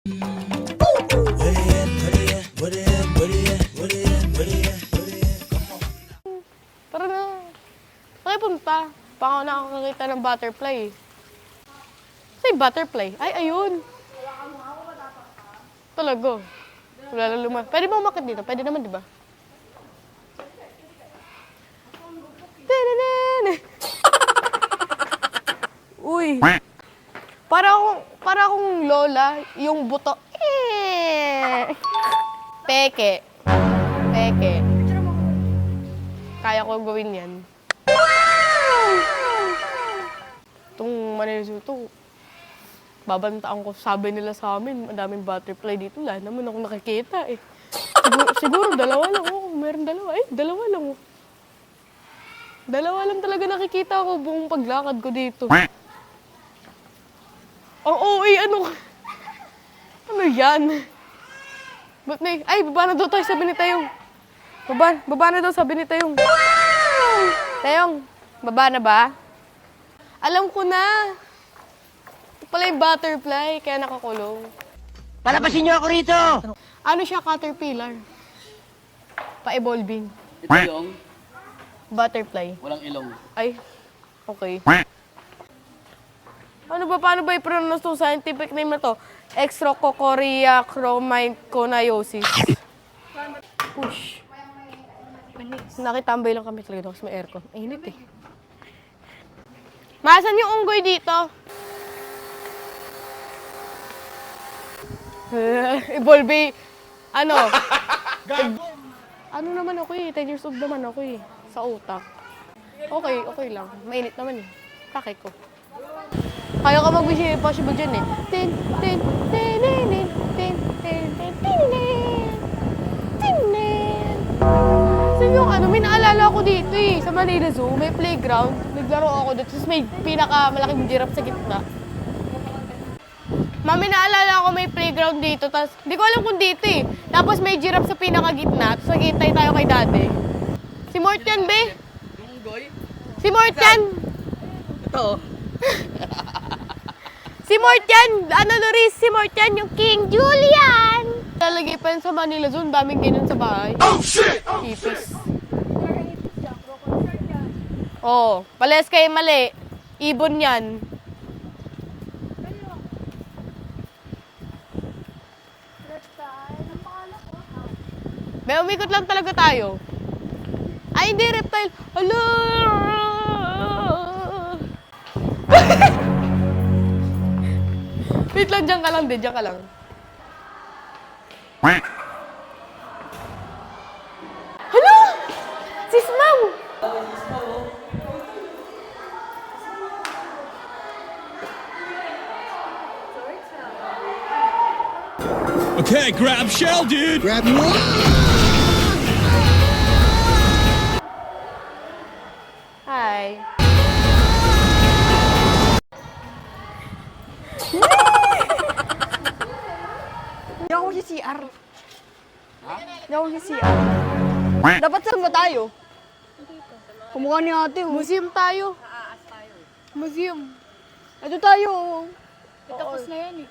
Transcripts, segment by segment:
Tara na. Saan punta? Baka ako nakakakita ng butterfly. Say butterfly? Ay, ayun. Talaga. Wala lang lumas. Pwede ba umakit dito? Pwede naman, di ba? Uy. Para akong lola, yung buto. Peke. Peke. Kaya ko gawin yan. Itong manilis ito, babantaan ko, sabi nila sa amin, madaming butterfly dito. Wala naman ako nakikita eh. Siguro dalawa lang. Oh, meron dalawa. Eh, dalawa lang. Oh. Dalawa lang talaga nakikita ko buong paglakad ko dito. Oo, ano? Ano yan? Ba't may... Ay, baba na daw tayo, sabi ni Tayong. Baba na daw, sabi ni Tayong. Tayong, baba na ba? Alam ko na. Ito pala yung butterfly, kaya nakakulong. Palabasin niyo ako rito! Ano siya, caterpillar? Pa-evolving. Ito yung Butterfly. walang ilong. Ay, okay. Ano ba, paano ba i-pronounce itong scientific name na to? Extracocoria chromyconiosis. Push. Nakitambay lang kami talaga kasi may aircon. Ay, init eh. Masan yung unggoy dito? Evolve. Ano? Ano naman ako eh. 10 years old naman ako eh. Sa utak. Okay lang. Mainit naman eh. Takay ko. Kaya ka mag-wish possible dyan eh. Saan yung ano, may naalala ako dito eh. Sa Manila Zoo, may playground. Naglaro ako dito. Tapos may pinakamalaking giraffe sa gitna. Mami, naalala ako may playground dito. Tapos, hindi ko alam kung dito eh. Tapos may giraffe sa pinakagitna. Tapos naghihintay tayo kay daddy. Si Mortian, be? Yung unggoy? Si Mortian! Ito. Si Mortian! Ano, Doris? Si Mortian, yung King Julian! Lalagay pa yun sa Manila Zoo. Daming ganyan sa bahay. Oh, shit! Oh, ipis. Oo. Pares kayo mali. Ibon yan. May umikot lang talaga tayo. Ay, hindi, reptile. Hala! Wait lang, dyan ka lang din, dyan ka lang. Hala! Sis Ma'am! Okay, grab shell, dude. Grab me one! Hi. Hindi ako si CR. Hindi ako si CR. Dapat saan ba tayo? Kumukha ni ate. Oh. Museum tayo. Museum. Ito tayo. Tapos na yan eh.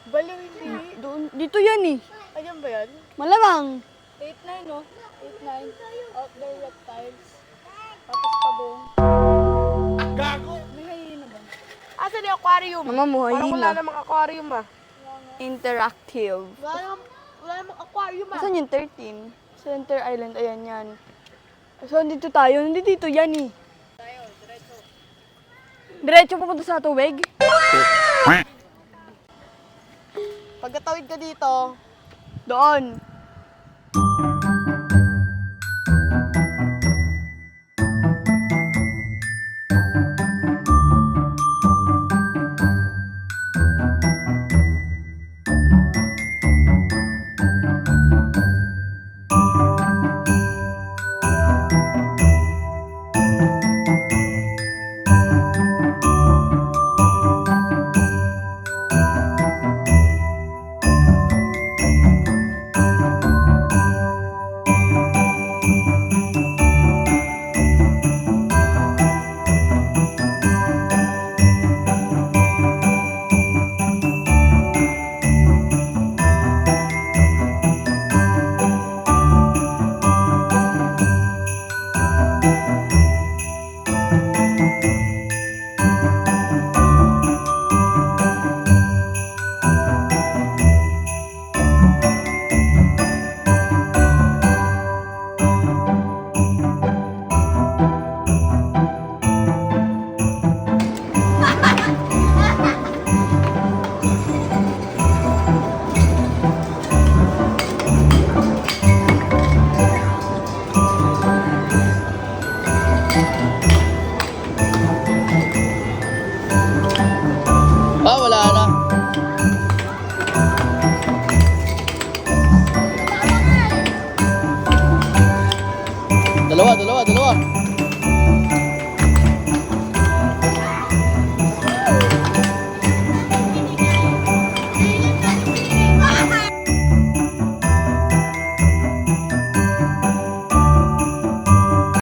Baliw hindi. Doon, dito yan eh. Ayan ba yan? Malamang. 8-9 no? 8-9. Outdoor reptiles. Tapos pagong. Gago! May hyena ba? Asan yung aquarium? Mga muhay Parang wala na. namang aquarium ah. Interactive. Wala namang aquarium ah. Saan yung 13? Center Island. Ayan yan. So, dito tayo. Nandito yan eh. Diretso pupunta sa tuweg. Pagkatawid ka dito, Doon.